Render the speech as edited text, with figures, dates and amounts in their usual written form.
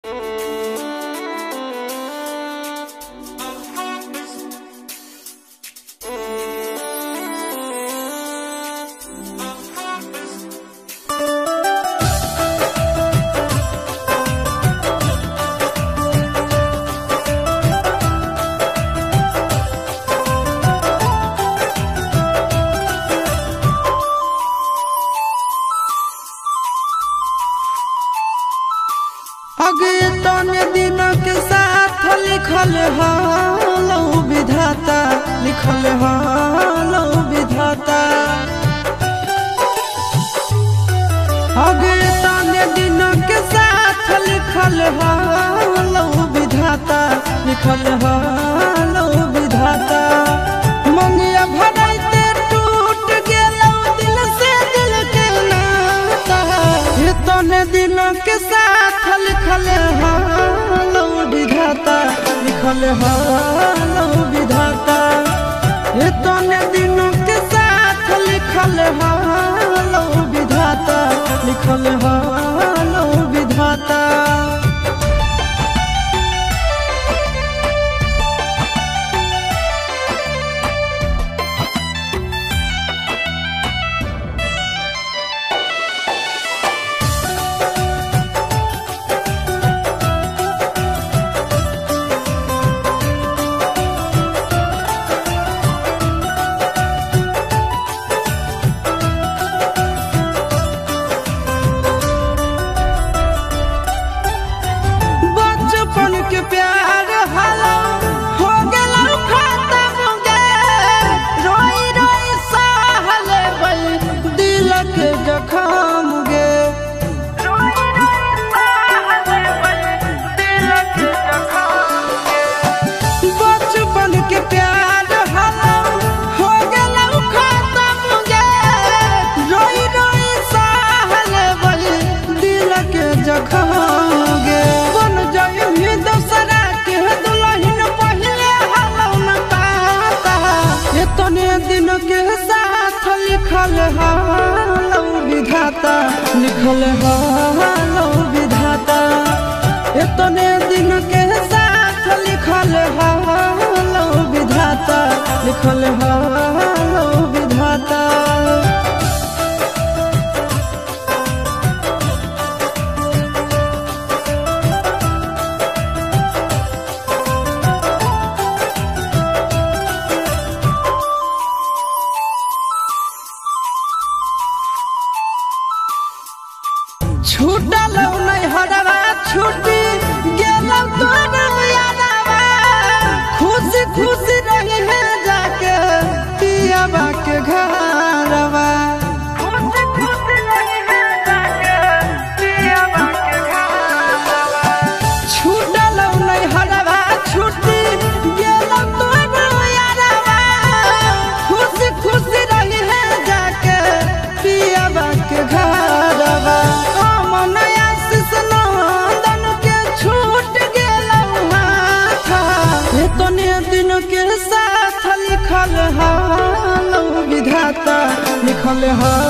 अगेतने दिन के साथ लिखल हालो विधाता, लिखल हालो विधाता। अगेतने दिन के साथ लिखल हालो विधाता, लिखल हालो विधाता। मंगिया भराइते टूट गेलो दिल से दिल के नाता। इतने दिन के साथ लिखल हालो विधाता, लिखल हालो विधाता। इतने दिनों के साथ लिखल हालो विधाता, लिखल हालो विधाता। के प्यार हलो हो गेलो खत्म गे, रोई रोई सहले बई दिल के जखम गे। रोई रोई सहले बई दिल के जखम गे। बचपन के प्यार हलो हो गेलो खत्म गे, रोई रोई सहले बई दिल के जखम गे। इतने दिन के साथ लिखल हालो विधाता, लिखल हालो विधाता। इतने दिन के साथ लिखल हालो विधाता, लिखल हालो विधाता। छूटल नहीं हरवा छूटी गेलौ तोर यादवा। खुशी खुशी रही है जाके पियाबा के घरवा। खुशी खुशी रही है जाके पियाबा के घरवा। छूटल नहीं हरवा छूटी गेलौ तोर यादवा। खुशी खुशी रही है जाके पियाबा के घरवा। इतने दिन के साथ लिखल हालो विधाता, लिखल हालो